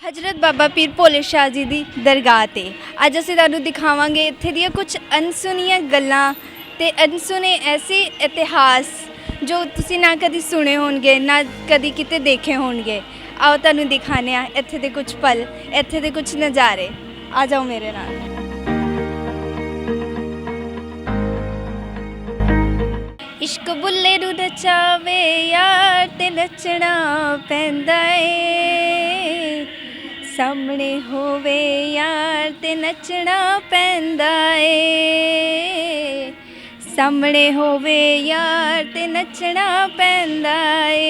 हजरत बाबा पीर भोले शाह जी की दरगाह ते अज असीं तुहानूं दिखावांगे इत्थे दियां कुछ अनसुनियां गल्लां ते अनसुने ऐसे इतिहास जो तुसीं ना कदी सुने होणगे ना कदी किते देखे होणगे। आओ तुहानूं दिखाने आ इत्थे दे कुछ पल, इत्थे दे कुछ नज़ारे। आ जाओ मेरे नाल। इश्क बुल्ले नूं नचावे यार ते नचना पैंदा ए, सामने होवे यार ते नचना पैंदा ए, सामने होवे यार ते नचना पैंदा ए,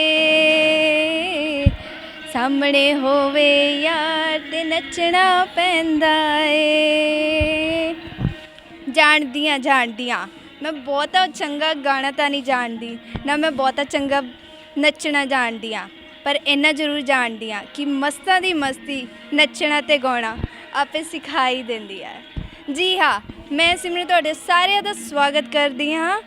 सामने होवे यार ते नचना पैंदा ए। जाणदियां मैं बहुता चंगा गाना तो नहीं जानती ना मैं बहुता चंगा नचना जानती हाँ, पर इन्ना जरूर जानती हाँ कि मस्तां दी मस्ती नचना ते गाना आपे सिखा ही देंदी है। जी हाँ, मैं सिमरन तुहाडे सारिਆਂ ਦਾ स्वागत करदी हाँ।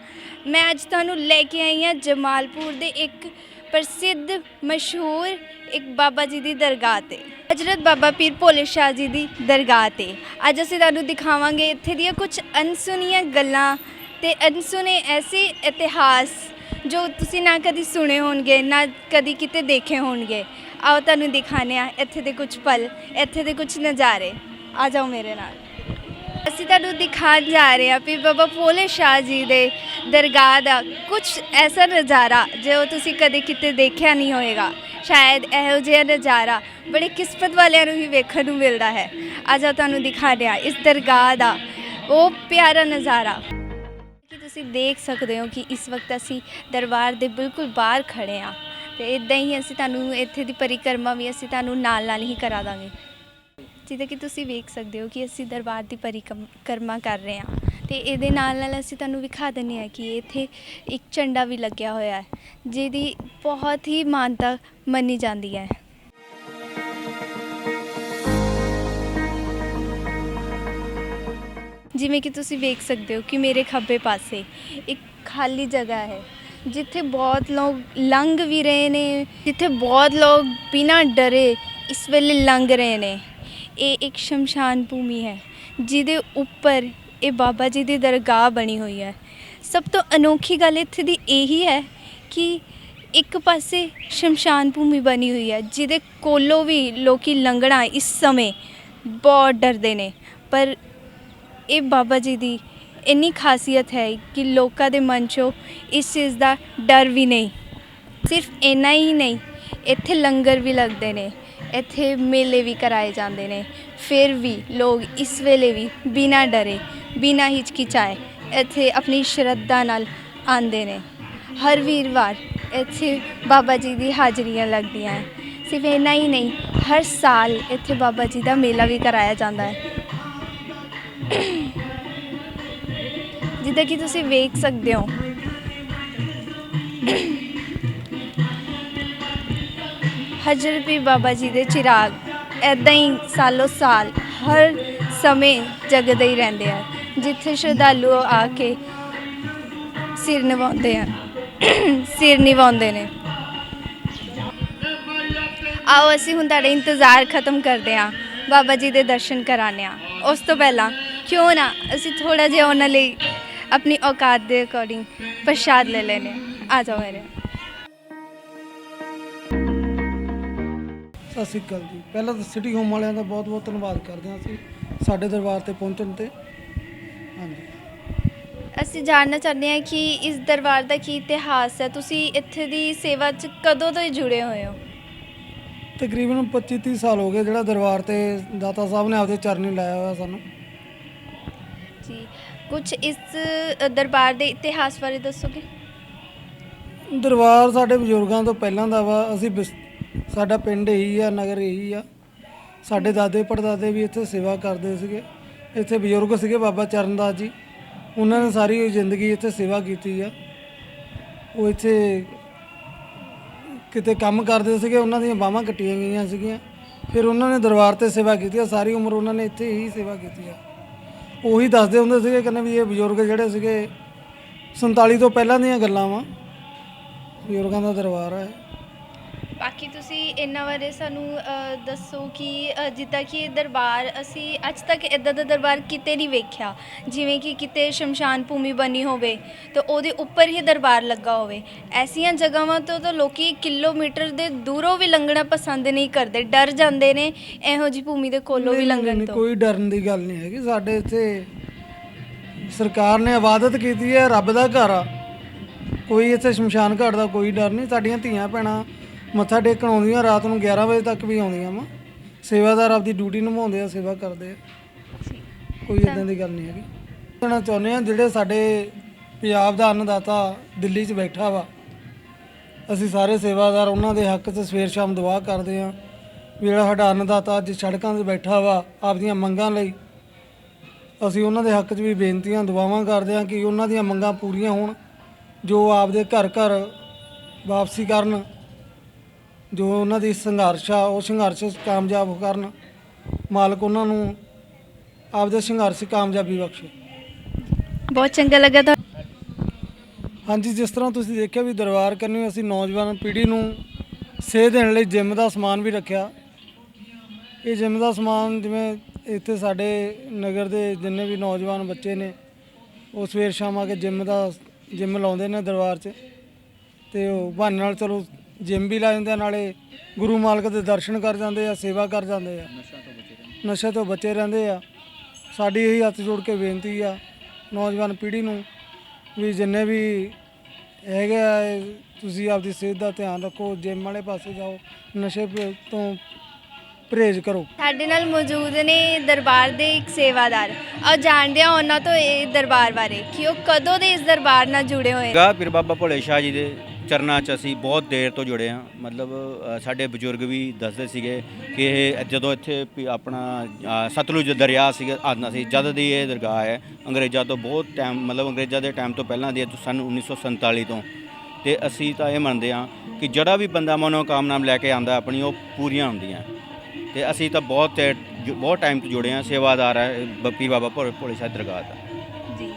मैं अज तुहानूं लैके आई हाँ जमालपुर दे एक प्रसिद्ध मशहूर एक बाबा जी की दरगाह ते, हजरत बाबा पीर भोले शाह जी की दरगाह ते अज असीं तुहानूं दिखावांगे इत्थे दियां कुछ अनसुनियां गल्लां ते अनसुने ऐसे इतिहास जो तुसीं ना कदी सुने होणगे ना कदी किते देखे होणगे। आओ तुहानूं दिखाने आ इत्थे दे कुछ पल, इत्थे दे कुछ नज़ारे। आ जाओ मेरे नाल। ਅਸੀਂ ਤੁਹਾਨੂੰ ਦਿਖਾਉਣ ਜਾ ਰਹੇ ਹਾਂ ਪੀਰ ਬਾਬਾ ਭੋਲੇ ਸ਼ਾਹ ਜੀ ਦੇ ਦਰਗਾਹ ਦਾ ਕੁਝ ਐਸਾ ਨਜ਼ਾਰਾ ਜੋ ਤੁਸੀਂ ਕਦੇ ਕਿਤੇ ਦੇਖਿਆ ਨਹੀਂ ਹੋਏਗਾ। ਸ਼ਾਇਦ ਇਹੋ ਜਿਹਾ ਨਜ਼ਾਰਾ ਬੜੇ ਕਿਸਮਤ ਵਾਲਿਆਂ ਨੂੰ ਹੀ ਵੇਖਣ ਨੂੰ ਮਿਲਦਾ ਹੈ। ਅੱਜ ਤੁਹਾਨੂੰ ਦਿਖਾਉਂਦੇ ਹਾਂ ਇਸ ਦਰਗਾਹ ਦਾ ਉਹ ਪਿਆਰਾ ਨਜ਼ਾਰਾ ਕਿ ਤੁਸੀਂ ਦੇਖ ਸਕਦੇ ਹੋ ਕਿ ਇਸ ਵਕਤ ਅਸੀਂ ਦਰਬਾਰ ਦੇ ਬਿਲਕੁਲ ਬਾਹਰ ਖੜ੍ਹੇ ਹਾਂ ਅਤੇ ਇੱਦਾਂ ਹੀ ਅਸੀਂ ਤੁਹਾਨੂੰ ਇੱਥੇ ਦੀ ਪਰਿਕਰਮਾ ਵੀ ਅਸੀਂ ਤੁਹਾਨੂੰ ਨਾਲ ਨਾਲ ਹੀ ਕਰਾ ਦਾਂਗੇ। ਜਿੱਦਾਂ ਕਿ ਤੁਸੀਂ ਵੇਖ ਸਕਦੇ ਹੋ ਕਿ ਅਸੀਂ ਦਰਬਾਰ ਦੀ ਪਰਿਕਰਮਾ ਕਰ ਰਹੇ ਹਾਂ ਅਤੇ ਇਹਦੇ ਨਾਲ ਨਾਲ ਅਸੀਂ ਤੁਹਾਨੂੰ ਵਿਖਾ ਦਿੰਦੇ ਹਾਂ ਕਿ ਇੱਥੇ ਇੱਕ ਝੰਡਾ ਵੀ ਲੱਗਿਆ ਹੋਇਆ ਹੈ ਜਿਹਦੀ ਬਹੁਤ ਹੀ ਮਾਨਤਾ ਮੰਨੀ ਜਾਂਦੀ ਹੈ। ਜਿਵੇਂ ਕਿ ਤੁਸੀਂ ਵੇਖ ਸਕਦੇ ਹੋ ਕਿ ਮੇਰੇ ਖੱਬੇ ਪਾਸੇ ਇੱਕ ਖਾਲੀ ਜਗ੍ਹਾ ਹੈ ਜਿੱਥੇ ਬਹੁਤ ਲੋਕ ਲੰਘ ਵੀ ਰਹੇ ਨੇ, ਜਿੱਥੇ ਬਹੁਤ ਲੋਕ ਬਿਨਾਂ ਡਰੇ ਇਸ ਵੇਲੇ ਲੰਘ ਰਹੇ ਨੇ। ਇਹ ਇੱਕ ਸ਼ਮਸ਼ਾਨ ਭੂਮੀ ਹੈ ਜਿਹਦੇ ਉੱਪਰ ਇਹ ਬਾਬਾ ਜੀ ਦੀ ਦਰਗਾਹ ਬਣੀ ਹੋਈ ਹੈ। ਸਭ ਤੋਂ ਅਨੋਖੀ ਗੱਲ ਇੱਥੇ ਦੀ ਇਹੀ ਹੈ ਕਿ ਇੱਕ ਪਾਸੇ ਸ਼ਮਸ਼ਾਨ ਭੂਮੀ ਬਣੀ ਹੋਈ ਹੈ ਜਿਹਦੇ ਕੋਲੋਂ ਵੀ ਲੋਕ ਲੰਘਣਾ ਇਸ ਸਮੇਂ ਬਹੁਤ ਡਰਦੇ ਨੇ, ਪਰ ਇਹ ਬਾਬਾ ਜੀ ਦੀ ਇੰਨੀ ਖਾਸੀਅਤ ਹੈ ਕਿ ਲੋਕਾਂ ਦੇ ਮਨ 'ਚੋਂ ਇਸ ਚੀਜ਼ ਦਾ ਡਰ ਵੀ ਨਹੀਂ। ਸਿਰਫ ਇੰਨਾ ਹੀ ਨਹੀਂ, ਇੱਥੇ ਲੰਗਰ ਵੀ ਲੱਗਦੇ ਨੇ, ਇੱਥੇ ਮੇਲੇ ਵੀ ਕਰਾਏ ਜਾਂਦੇ ਨੇ, ਫਿਰ ਵੀ ਲੋਕ ਇਸ ਵੇਲੇ ਵੀ ਬਿਨਾਂ ਡਰੇ ਬਿਨਾਂ ਹਿਚਕਿਚਾਏ ਇੱਥੇ ਆਪਣੀ ਸ਼ਰਧਾ ਨਾਲ ਆਉਂਦੇ ਨੇ। ਹਰ ਵੀਰਵਾਰ ਇੱਥੇ ਬਾਬਾ ਜੀ ਦੀ ਹਾਜ਼ਰੀਆਂ ਲੱਗਦੀਆਂ ਹੈ। ਸਿਰਫ ਇੰਨਾ ਹੀ ਨਹੀਂ, ਹਰ ਸਾਲ ਇੱਥੇ ਬਾਬਾ ਜੀ ਦਾ ਮੇਲਾ ਵੀ ਕਰਾਇਆ ਜਾਂਦਾ ਹੈ। ਜਿੱਦਾਂ ਕਿ ਤੁਸੀਂ ਵੇਖ ਸਕਦੇ ਹੋ ਹਜ਼ਰਤ ਪੀਰ ਬਾਬਾ ਜੀ ਦੇ ਚਿਰਾਗ ਇੱਦਾਂ ਹੀ ਸਾਲੋ ਸਾਲ ਹਰ ਸਮੇਂ ਜਗਦੇ ਹੀ ਰਹਿੰਦੇ ਆ, ਜਿੱਥੇ ਸ਼ਰਧਾਲੂ ਆ ਕੇ ਸਿਰ ਨਿਵਾਉਂਦੇ ਨੇ। ਆਓ ਅਸੀਂ ਹੁਣ ਤੁਹਾਡਾ ਇੰਤਜ਼ਾਰ ਖਤਮ ਕਰਦੇ ਹਾਂ, ਬਾਬਾ ਜੀ ਦੇ ਦਰਸ਼ਨ ਕਰਾਉਂਦੇ ਹਾਂ। ਉਸ ਤੋਂ ਪਹਿਲਾਂ ਕਿਉਂ ਨਾ ਅਸੀਂ ਥੋੜ੍ਹਾ ਜਿਹਾ ਉਹਨਾਂ ਲਈ ਆਪਣੀ ਔਕਾਤ ਦੇ ਅਕੋਰਡਿੰਗ ਪ੍ਰਸ਼ਾਦ ਲੈ ਲੈਂਦੇ। ਆ ਜਾਓ ਮੇਰੇ। ਸਤਿ ਸ਼੍ਰੀ ਅਕਾਲ ਜੀ। ਪਹਿਲਾਂ ਤਾਂ ਸਿਟੀ ਹੋਮ ਵਾਲਿਆਂ ਦਾ ਬਹੁਤ ਬਹੁਤ ਧੰਨਵਾਦ ਕਰਦੇ ਹਾਂ ਅਸੀਂ ਸਾਡੇ ਦਰਬਾਰ 'ਤੇ ਪਹੁੰਚਣ 'ਤੇ। ਹਾਂਜੀ, ਅਸੀਂ ਜਾਣਨਾ ਚਾਹੁੰਦੇ ਹਾਂ ਕਿ ਇਸ ਦਰਬਾਰ ਦਾ ਕੀ ਇਤਿਹਾਸ ਹੈ। ਤੁਸੀਂ ਇੱਥੇ ਦੀ ਸੇਵਾ 'ਚ ਕਦੋਂ ਤੋਂ ਹੀ ਜੁੜੇ ਹੋਏ ਹੋ? ਤਕਰੀਬਨ 25-30 ਸਾਲ ਹੋ ਗਏ ਜਿਹੜਾ ਦਰਬਾਰ 'ਤੇ ਦਾਤਾ ਸਾਹਿਬ ਨੇ ਆਪਦੇ ਚਰਨੀ ਲਾਇਆ ਹੋਇਆ ਸਾਨੂੰ। ਜੀ, ਕੁਝ ਇਸ ਦਰਬਾਰ ਦੇ ਇਤਿਹਾਸ ਬਾਰੇ ਦੱਸੋਗੇ? ਦਰਬਾਰ ਸਾਡੇ ਬਜ਼ੁਰਗਾਂ ਤੋਂ ਪਹਿਲਾਂ ਦਾ ਵਾ। ਅਸੀਂ ਸਾਡਾ ਪਿੰਡ ਇਹੀ ਆ, ਨਗਰ ਇਹੀ ਆ। ਸਾਡੇ ਦਾਦੇ ਪੜਦਾਦੇ ਵੀ ਇੱਥੇ ਸੇਵਾ ਕਰਦੇ ਸੀਗੇ। ਇੱਥੇ ਬਜ਼ੁਰਗ ਸੀਗੇ ਬਾਬਾ ਚਰਨਦਾਸ ਜੀ, ਉਹਨਾਂ ਨੇ ਸਾਰੀ ਜ਼ਿੰਦਗੀ ਇੱਥੇ ਸੇਵਾ ਕੀਤੀ ਆ। ਉਹ ਇੱਥੇ ਕਿਤੇ ਕੰਮ ਕਰਦੇ ਸੀਗੇ, ਉਹਨਾਂ ਦੀਆਂ ਬਾਹਾਂ ਕੱਟੀਆਂ ਗਈਆਂ ਸੀਗੀਆਂ, ਫਿਰ ਉਹਨਾਂ ਨੇ ਦਰਬਾਰ 'ਤੇ ਸੇਵਾ ਕੀਤੀ ਆ। ਸਾਰੀ ਉਮਰ ਉਹਨਾਂ ਨੇ ਇੱਥੇ ਹੀ ਸੇਵਾ ਕੀਤੀ ਆ। ਉਹੀ ਦੱਸਦੇ ਹੁੰਦੇ ਸੀਗੇ, ਕਹਿੰਦੇ ਵੀ ਇਹ ਬਜ਼ੁਰਗ ਜਿਹੜੇ ਸੀਗੇ 47 ਤੋਂ ਪਹਿਲਾਂ ਦੀਆਂ ਗੱਲਾਂ ਵਾ, ਬਜ਼ੁਰਗਾਂ ਦਾ ਦਰਬਾਰ ਹੈ। ਬਾਕੀ ਤੁਸੀਂ ਇਹਨਾਂ ਬਾਰੇ ਸਾਨੂੰ ਦੱਸੋ ਕਿ ਜਿੱਦਾਂ ਕਿ ਇਹ ਦਰਬਾਰ ਅਸੀਂ ਅੱਜ ਤੱਕ ਇੱਦਾਂ ਦਾ ਦਰਬਾਰ ਕਿਤੇ ਨਹੀਂ ਵੇਖਿਆ, ਜਿਵੇਂ ਕਿ ਕਿਤੇ ਸ਼ਮਸ਼ਾਨ ਭੂਮੀ ਬਣੀ ਹੋਵੇ ਤੇ ਉਹਦੇ ਉੱਪਰ ਹੀ ਦਰਬਾਰ ਲੱਗਾ ਹੋਵੇ। ਐਸੀਆਂ ਜਗ੍ਹਾਵਾਂ ਤੋਂ ਤਾਂ ਲੋਕੀ ਕਿਲੋਮੀਟਰ ਦੇ ਦੂਰੋਂ ਵੀ ਲੰਘਣਾ ਪਸੰਦ ਨਹੀਂ ਕਰਦੇ, ਡਰ ਜਾਂਦੇ ਨੇ ਇਹੋ ਜਿਹੀ ਭੂਮੀ ਦੇ ਕੋਲੋਂ ਵੀ ਨਹੀਂ, ਲੰਘਣ ਨਹੀਂ, ਤੋਂ। ਕੋਈ ਡਰਨ ਦੀ ਗੱਲ ਨਹੀਂ ਹੈਗੀ। ਸਾਡੇ ਇੱਥੇ ਸਰਕਾਰ ਨੇ ਇਬਾਦਤ ਕੀਤੀ ਹੈ, ਰੱਬ ਦਾ ਘਰ ਆ, ਕੋਈ ਇੱਥੇ ਸ਼ਮਸ਼ਾਨ ਘਾਟ ਦਾ ਕੋਈ ਡਰ ਨਹੀਂ। ਸਾਡੀਆਂ ਧੀਆਂ ਭੈਣਾਂ ਮੱਥਾ ਟੇਕਣ ਆਉਂਦੀਆਂ, ਰਾਤ ਨੂੰ 11 ਵਜੇ ਤੱਕ ਵੀ ਆਉਂਦੀਆਂ ਵਾ। ਸੇਵਾਦਾਰ ਆਪਦੀ ਡਿਊਟੀ ਨਿਭਾਉਂਦੇ ਆ, ਸੇਵਾ ਕਰਦੇ ਆ, ਕੋਈ ਇਦਾਂ ਦੀ ਗੱਲ ਨਹੀਂ ਹੈਗੀ। ਕਹਿਣਾ ਚਾਹੁੰਦੇ ਆ ਜਿਹੜੇ ਸਾਡੇ ਪੰਜਾਬ ਦਾ ਅੰਨਦਾਤਾ ਦਿੱਲੀ 'ਚ ਬੈਠਾ ਵਾ, ਅਸੀਂ ਸਾਰੇ ਸੇਵਾਦਾਰ ਉਹਨਾਂ ਦੇ ਹੱਕ 'ਚ ਸਵੇਰ ਸ਼ਾਮ ਦੁਆ ਕਰਦੇ ਆ। ਜਿਹੜਾ ਸਾਡਾ ਅੰਨਦਾਤਾ ਅੱਜ ਸੜਕਾਂ 'ਤੇ ਬੈਠਾ ਵਾ ਆਪਦੀਆਂ ਮੰਗਾਂ ਲਈ, ਅਸੀਂ ਉਹਨਾਂ ਦੇ ਹੱਕ 'ਚ ਵੀ ਬੇਨਤੀਆਂ ਦੁਆਵਾਂ ਕਰਦੇ ਆ ਕਿ ਉਹਨਾਂ ਦੀਆਂ ਮੰਗਾਂ ਪੂਰੀਆਂ ਹੋਣ, ਜੋ ਆਪਦੇ ਘਰ ਘਰ ਵਾਪਸੀ ਕਰਨ, ਜੋ ਉਹਨਾਂ ਦੀ ਸੰਘਰਸ਼ ਆ ਉਹ ਸੰਘਰਸ਼ 'ਚ ਕਾਮਯਾਬ ਕਰਨ, ਮਾਲਕ ਉਹਨਾਂ ਨੂੰ ਆਪਦੇ ਸੰਘਰਸ਼ 'ਚ ਕਾਮਯਾਬੀ ਬਖਸ਼ੇ। ਬਹੁਤ ਚੰਗਾ ਲੱਗਾ ਤਾਂ ਹਾਂਜੀ, ਜਿਸ ਤਰ੍ਹਾਂ ਤੁਸੀਂ ਦੇਖਿਆ ਵੀ ਦਰਬਾਰ ਕਰਨੀ ਅਸੀਂ ਨੌਜਵਾਨ ਪੀੜ੍ਹੀ ਨੂੰ ਸੇਧ ਦੇਣ ਲਈ ਜਿੰਮ ਦਾ ਸਮਾਨ ਵੀ ਰੱਖਿਆ। ਇਹ ਜਿੰਮ ਦਾ ਸਮਾਨ ਜਿਵੇਂ ਇੱਥੇ ਸਾਡੇ ਨਗਰ ਦੇ ਜਿੰਨੇ ਵੀ ਨੌਜਵਾਨ ਬੱਚੇ ਨੇ ਉਹ ਸਵੇਰ ਸ਼ਾਮ ਆ ਕੇ ਜਿੰਮ ਲਾਉਂਦੇ ਨੇ ਦਰਬਾਰ 'ਚ, ਤੇ ਉਹ ਬਹਾਨੇ ਨਾਲ ਚਲੋ ਜਿੰਮ ਵੀ ਲਾ ਜਾਂਦੇ ਆ, ਨਾਲੇ ਗੁਰੂ ਮਾਲਕ ਦੇ ਦਰਸ਼ਨ ਕਰ ਜਾਂਦੇ ਆ, ਸੇਵਾ ਕਰ ਜਾਂਦੇ ਆ, ਨਸ਼ੇ ਤੋਂ ਬਚੇ ਰਹਿੰਦੇ ਆ। ਸਾਡੀ ਇਹੀ ਹੱਥ ਜੋੜ ਕੇ ਬੇਨਤੀ ਆ ਨੌਜਵਾਨ ਪੀੜ੍ਹੀ ਨੂੰ ਵੀ ਜਿੰਨੇ ਵੀ ਹੈਗੇ ਆ ਤੁਸੀਂ ਆਪਦੀ ਸਿਹਤ ਦਾ ਧਿਆਨ ਰੱਖੋ, ਜਿੰਮ ਵਾਲੇ ਪਾਸੇ ਜਾਓ, ਨਸ਼ੇ ਤੋਂ ਪਰਹੇਜ਼ ਕਰੋ। ਸਾਡੇ ਨਾਲ ਮੌਜੂਦ ਨੇ ਦਰਬਾਰ ਦੇ ਇੱਕ ਸੇਵਾਦਾਰ, ਔਰ ਜਾਣਦੇ ਆ ਉਹਨਾਂ ਤੋਂ ਇਹ ਦਰਬਾਰ ਬਾਰੇ ਕਿ ਉਹ ਕਦੋਂ ਦੇ ਇਸ ਦਰਬਾਰ ਨਾਲ ਜੁੜੇ ਹੋਏ ਨੇ। ਗਾ ਪੀਰ ਬਾਬਾ ਭੋਲੇ ਸ਼ਾਹ ਜੀ ਦੇ ਚਰਨਾਂ 'ਚ ਅਸੀਂ ਬਹੁਤ ਦੇਰ ਤੋਂ ਜੁੜੇ ਹਾਂ। ਮਤਲਬ ਸਾਡੇ ਬਜ਼ੁਰਗ ਵੀ ਦੱਸਦੇ ਸੀਗੇ ਕਿ ਇਹ ਜਦੋਂ ਇੱਥੇ ਆਪਣਾ ਸਤਲੁਜ ਦਰਿਆ ਸੀਗਾ ਆਉਂਦਾ ਸੀ, ਜਦ ਦੀ ਇਹ ਦਰਗਾਹ ਹੈ। ਅੰਗਰੇਜ਼ਾਂ ਤੋਂ ਬਹੁਤ ਟਾਈਮ, ਮਤਲਬ ਅੰਗਰੇਜ਼ਾਂ ਦੇ ਟਾਈਮ ਤੋਂ ਪਹਿਲਾਂ ਦੀ ਸਨ 1947 ਤੋਂ। ਤੇ ਅਸੀਂ ਤਾਂ ਇਹ ਮੰਨਦੇ ਹਾਂ ਕਿ ਜਿਹੜਾ ਵੀ ਬੰਦਾ ਮਨੋਕਾਮਨਾ ਲੈ ਕੇ ਆਉਂਦਾ ਆਪਣੀ, ਉਹ ਪੂਰੀਆਂ ਹੁੰਦੀਆਂ। ਤੇ ਅਸੀਂ ਤਾਂ ਬਹੁਤ ਟਾਈਮ ਤੋਂ ਜੁੜੇ ਹਾਂ, ਸੇਵਾਦਾਰ ਹੈ ਪੀਰ ਬਾਬਾ ਭੋਲੇ ਸ਼ਾਹ ਦਰਗਾਹ ਦਾ ਜੀ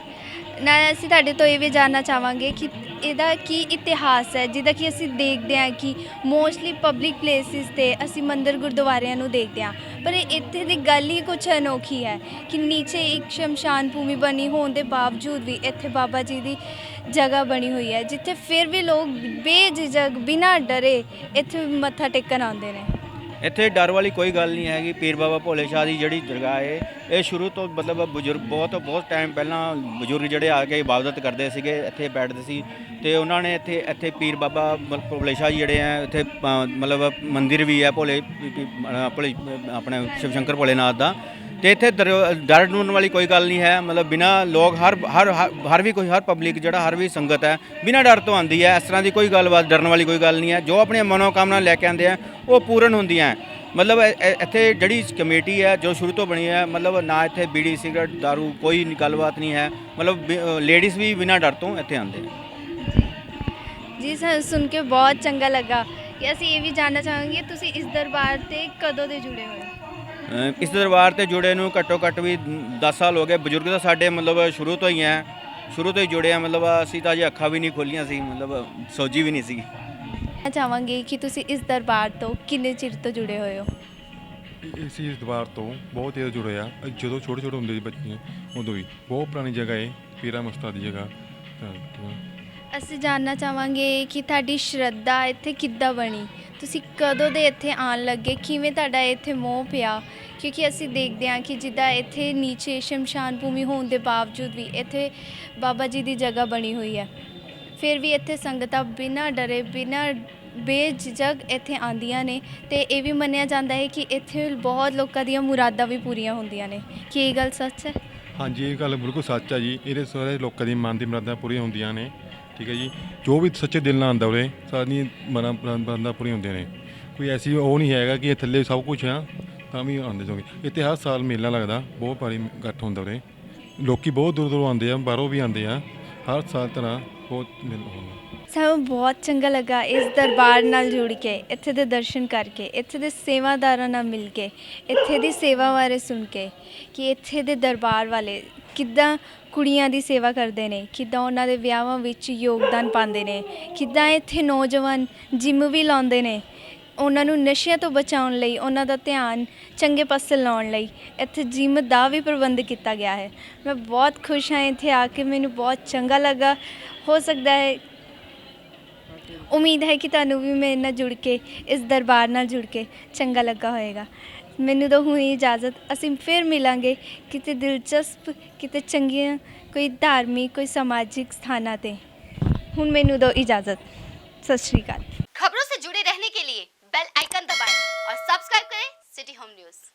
ਨਾ। ਅਸੀਂ ਤੁਹਾਡੇ ਤੋਂ ਇਹ ਵੀ ਜਾਣਨਾ ਚਾਹਾਂਗੇ ਕਿ ਇਹਦਾ ਕੀ ਇਤਿਹਾਸ ਹੈ, ਜਿਹਦਾ ਕਿ ਅਸੀਂ ਦੇਖਦੇ ਹਾਂ ਕਿ ਮੋਸਟਲੀ ਪਬਲਿਕ ਪਲੇਸਿਸ 'ਤੇ ਅਸੀਂ ਮੰਦਿਰ ਗੁਰਦੁਆਰਿਆਂ ਨੂੰ ਦੇਖਦੇ ਹਾਂ, ਪਰ ਇੱਥੇ ਦੀ ਗੱਲ ਹੀ ਕੁਛ ਅਨੋਖੀ ਹੈ ਕਿ ਨੀਚੇ ਇੱਕ ਸ਼ਮਸ਼ਾਨ ਭੂਮੀ ਬਣੀ ਹੋਣ ਦੇ ਬਾਵਜੂਦ ਵੀ ਇੱਥੇ ਬਾਬਾ ਜੀ ਦੀ ਜਗ੍ਹਾ ਬਣੀ ਹੋਈ ਹੈ, ਜਿੱਥੇ ਫਿਰ ਵੀ ਲੋਕ ਬੇਝਿਜਕ ਬਿਨਾਂ ਡਰੇ ਇੱਥੇ ਮੱਥਾ ਟੇਕਣ ਆਉਂਦੇ ਨੇ। ਇੱਥੇ ਡਰ ਵਾਲੀ ਕੋਈ ਗੱਲ ਨਹੀਂ ਹੈਗੀ। ਪੀਰ ਬਾਬਾ ਭੋਲੇ ਸ਼ਾਹ ਦੀ ਜਿਹੜੀ ਦਰਗਾਹ ਹੈ, ਇਹ ਸ਼ੁਰੂ ਤੋਂ ਮਤਲਬ ਬਜ਼ੁਰਗ ਬਹੁਤ ਟਾਈਮ ਪਹਿਲਾਂ ਬਜ਼ੁਰਗ ਜਿਹੜੇ ਆ ਕੇ ਇਬਾਦਤ ਕਰਦੇ ਸੀਗੇ, ਇੱਥੇ ਬੈਠਦੇ ਸੀ। ਤੇ ਉਹਨਾਂ ਨੇ ਇੱਥੇ ਪੀਰ ਬਾਬਾ ਭੋਲੇ ਸ਼ਾਹ ਜੀ ਜਿਹੜੇ ਆ, ਇੱਥੇ ਮਤਲਬ ਮੰਦਿਰ ਵੀ ਹੈ ਭੋਲੇ ਆਪਣੇ ਸ਼ਿਵ ਸ਼ੰਕਰ ਭੋਲੇਨਾਥ ਦਾ। ਤੇ ਇੱਥੇ ਡਰ ਡਰਨ ਵਾਲੀ ਕੋਈ ਗੱਲ ਨਹੀਂ ਹੈ। ਮਤਲਬ ਬਿਨਾਂ ਲੋਕ ਹਰ ਪਬਲਿਕ ਜਿਹੜਾ ਹਰ ਵੀ ਸੰਗਤ ਹੈ ਬਿਨਾਂ ਡਰ ਤੋਂ ਆਉਂਦੀ ਹੈ। ਇਸ ਤਰ੍ਹਾਂ ਦੀ ਕੋਈ ਗੱਲਬਾਤ ਡਰਨ ਵਾਲੀ ਕੋਈ ਗੱਲ ਨਹੀਂ ਹੈ। ਜੋ ਆਪਣੀਆਂ ਮਨੋਕਾਮਨਾ ਲੈ ਕੇ ਆਉਂਦੇ ਆ ਉਹ ਪੂਰਨ ਹੁੰਦੀਆਂ। ਮਤਲਬ ਇੱਥੇ ਜਿਹੜੀ ਕਮੇਟੀ ਹੈ ਜੋ ਸ਼ੁਰੂ ਤੋਂ ਬਣੀ ਹੈ, ਮਤਲਬ ਨਾ ਇੱਥੇ ਬੀੜੀ ਸਿਗਰਟ ਦਾਰੂ ਕੋਈ ਗੱਲਬਾਤ ਨਹੀਂ ਹੈ। ਮਤਲਬ ਲੇਡੀਜ਼ ਵੀ ਬਿਨਾਂ ਡਰ ਤੋਂ ਇੱਥੇ ਆਉਂਦੇ ਆ। ਜੀ ਸਾਨੂੰ ਸੁਣ ਕੇ ਬਹੁਤ ਚੰਗਾ ਲੱਗਾ ਕਿ ਅਸੀਂ ਇਹ ਵੀ ਜਾਣਨਾ ਚਾਹਾਂਗੇ ਤੁਸੀਂ ਇਸ ਦਰਬਾਰ 'ਤੇ ਕਦੋਂ ਦੇ ਜੁੜੇ ਹੋਏ? ਇਸ ਦਰਬਾਰ 'ਤੇ ਜੁੜੇ ਨੂੰ ਘੱਟੋ ਘੱਟ ਵੀ 10 ਸਾਲ ਹੋ ਗਏ। ਬਜ਼ੁਰਗ ਤਾਂ ਸਾਡੇ ਮਤਲਬ ਸ਼ੁਰੂ ਤੋਂ ਹੀ ਜੁੜੇ ਆ। ਮਤਲਬ ਅਸੀਂ ਤਾਂ ਅਜੇ ਅੱਖਾਂ ਵੀ ਨਹੀਂ ਖੋਲੀਆਂ ਸੀ, ਮਤਲਬ ਸੋਝੀ ਵੀ ਨਹੀਂ ਸੀ। ਮੈਂ ਚਾਹਾਂਗੀ ਕਿ ਤੁਸੀਂ ਇਸ ਦਰਬਾਰ ਤੋਂ ਕਿੰਨੇ ਚਿਰ ਤੋਂ ਜੁੜੇ ਹੋਏ ਹੋ? ਇਸ ਦਰਬਾਰ ਤੋਂ ਬਹੁਤ ਦੇਰ ਜੁੜੇ ਆ। ਜਦੋਂ ਛੋਟੇ ਛੋਟੇ ਹੁੰਦੇ ਸੀ ਬੱਚੇ ਉਦੋਂ ਹੀ। ਬਹੁਤ ਪੁਰਾਣੀ ਜਗ੍ਹਾ ਹੈ, ਪੀਰਾਂ ਮਸਤਾਂ ਦੀ ਜਗ੍ਹਾ। ਅਸੀਂ ਜਾਣਨਾ ਚਾਹਾਂਗੇ ਕਿ ਤੁਹਾਡੀ ਸ਼ਰਧਾ ਇੱਥੇ ਕਿੱਦਾਂ ਬਣੀ, ਤੁਸੀਂ ਕਦੋਂ ਦੇ ਇੱਥੇ ਆਉਣ ਲੱਗੇ, ਕਿਵੇਂ ਤੁਹਾਡਾ ਇੱਥੇ ਮੋਹ ਪਿਆ? ਕਿਉਂਕਿ ਅਸੀਂ ਦੇਖਦੇ ਹਾਂ ਕਿ ਜਿੱਦਾਂ ਇੱਥੇ ਨੀਚੇ ਸ਼ਮਸ਼ਾਨ ਭੂਮੀ ਹੋਣ ਦੇ ਬਾਵਜੂਦ ਵੀ ਇੱਥੇ ਬਾਬਾ ਜੀ ਦੀ ਜਗ੍ਹਾ ਬਣੀ ਹੋਈ ਹੈ, ਫਿਰ ਵੀ ਇੱਥੇ ਸੰਗਤਾਂ ਬਿਨਾਂ ਡਰੇ ਬਿਨਾਂ ਬੇਝਿਜਕ ਇੱਥੇ ਆਉਂਦੀਆਂ ਨੇ। ਤੇ ਇਹ ਵੀ ਮੰਨਿਆ ਜਾਂਦਾ ਹੈ ਕਿ ਇੱਥੇ ਬਹੁਤ ਲੋਕਾਂ ਦੀਆਂ ਮੁਰਾਦਾਂ ਵੀ ਪੂਰੀਆਂ ਹੁੰਦੀਆਂ ਨੇ। ਕੀ ਇਹ ਗੱਲ ਸੱਚ ਹੈ? ਹਾਂਜੀ, ਇਹ ਗੱਲ ਬਿਲਕੁਲ ਸੱਚ ਆ ਜੀ। ਇਹਦੇ ਸਾਰੇ ਲੋਕਾਂ ਦੀ ਮਨ ਦੀ ਮੁਰਾਦਾਂ ਪੂਰੀਆਂ ਹੁੰਦੀਆਂ ਨੇ। ਠੀਕ ਹੈ ਜੀ, ਜੋ ਵੀ ਸੱਚੇ ਦਿਲ ਨਾਲ ਆਉਂਦਾ ਉਰੇ ਸਾਰੀਆਂ ਮੁਰਾਦਾਂ ਪੂਰੀਆਂ ਹੁੰਦੀਆਂ ਨੇ। ਕੋਈ ਐਸੀ ਉਹ ਨਹੀਂ ਹੈਗਾ ਕਿ ਇਹ ਥੱਲੇ ਸਭ ਕੁਝ ਆ ਤਾਂ ਵੀ ਆਉਂਦੇ ਜਾਓਗੇ। ਇੱਥੇ ਹਰ ਸਾਲ ਮੇਲਾ ਲੱਗਦਾ, ਬਹੁਤ ਭਾਰੀ ਇਕੱਠ ਹੁੰਦਾ ਉਰੇ। ਲੋਕੀ ਬਹੁਤ ਦੂਰ ਦੂਰੋਂ ਆਉਂਦੇ ਆ, ਬਾਹਰੋਂ ਵੀ ਆਉਂਦੇ ਆ। ਹਰ ਸਾਲ ਤਰ੍ਹਾਂ ਬਹੁਤ ਮੇਲਾ ਹੁੰਦਾ। ਸਾਨੂੰ ਬਹੁਤ ਚੰਗਾ ਲੱਗਾ ਇਸ ਦਰਬਾਰ ਨਾਲ ਜੁੜ ਕੇ, ਇੱਥੇ ਦੇ ਦਰਸ਼ਨ ਕਰਕੇ, ਇੱਥੇ ਦੇ ਸੇਵਾਦਾਰਾਂ ਨਾਲ ਮਿਲ ਕੇ, ਇੱਥੇ ਦੀ ਸੇਵਾ ਬਾਰੇ ਸੁਣ ਕੇ ਕਿ ਇੱਥੇ ਦੇ ਦਰਬਾਰ ਵਾਲੇ ਕਿੱਦਾਂ ਕੁੜੀਆਂ ਦੀ ਸੇਵਾ ਕਰਦੇ ਨੇ, ਕਿੱਦਾਂ ਉਹਨਾਂ ਦੇ ਵਿਆਹਾਂ ਵਿੱਚ ਯੋਗਦਾਨ ਪਾਉਂਦੇ ਨੇ, ਕਿੱਦਾਂ ਇੱਥੇ ਨੌਜਵਾਨ ਜਿੰਮ ਵੀ ਲਾਉਂਦੇ ਨੇ, ਉਹਨਾਂ ਨੂੰ ਨਸ਼ਿਆਂ ਤੋਂ ਬਚਾਉਣ ਲਈ, ਉਹਨਾਂ ਦਾ ਧਿਆਨ ਚੰਗੇ ਪਾਸੇ ਲਾਉਣ ਲਈ ਇੱਥੇ ਜਿਮ ਦਾ ਵੀ ਪ੍ਰਬੰਧ ਕੀਤਾ ਗਿਆ ਹੈ। ਮੈਂ ਬਹੁਤ ਖੁਸ਼ ਹਾਂ ਇੱਥੇ ਆ ਕੇ, ਮੈਨੂੰ ਬਹੁਤ ਚੰਗਾ ਲੱਗਾ। ਹੋ ਸਕਦਾ ਹੈ, ਉਮੀਦ ਹੈ ਕਿ ਤੁਹਾਨੂੰ ਵੀ ਮੇਰੇ ਨਾਲ ਜੁੜ ਕੇ, ਇਸ ਦਰਬਾਰ ਨਾਲ ਜੁੜ ਕੇ ਚੰਗਾ ਲੱਗਾ ਹੋਵੇਗਾ। ਮੈਨੂੰ ਤਾਂ ਹੁਣ ਇਜਾਜ਼ਤ, ਅਸੀਂ ਫਿਰ ਮਿਲਾਂਗੇ ਕਿਤੇ ਦਿਲਚਸਪ, ਕਿਤੇ ਚੰਗੀਆਂ ਕੋਈ ਧਾਰਮਿਕ, ਕੋਈ ਸਮਾਜਿਕ ਸਥਾਨਾਂ 'ਤੇ। ਹੁਣ ਮੈਨੂੰ ਦਿਓ इजाज़त। सत श्री अकाल। खबरों से जुड़े रहने के लिए बेल आइकन दबाएं और सब्सक्राइब करें सिटी होम न्यूज़।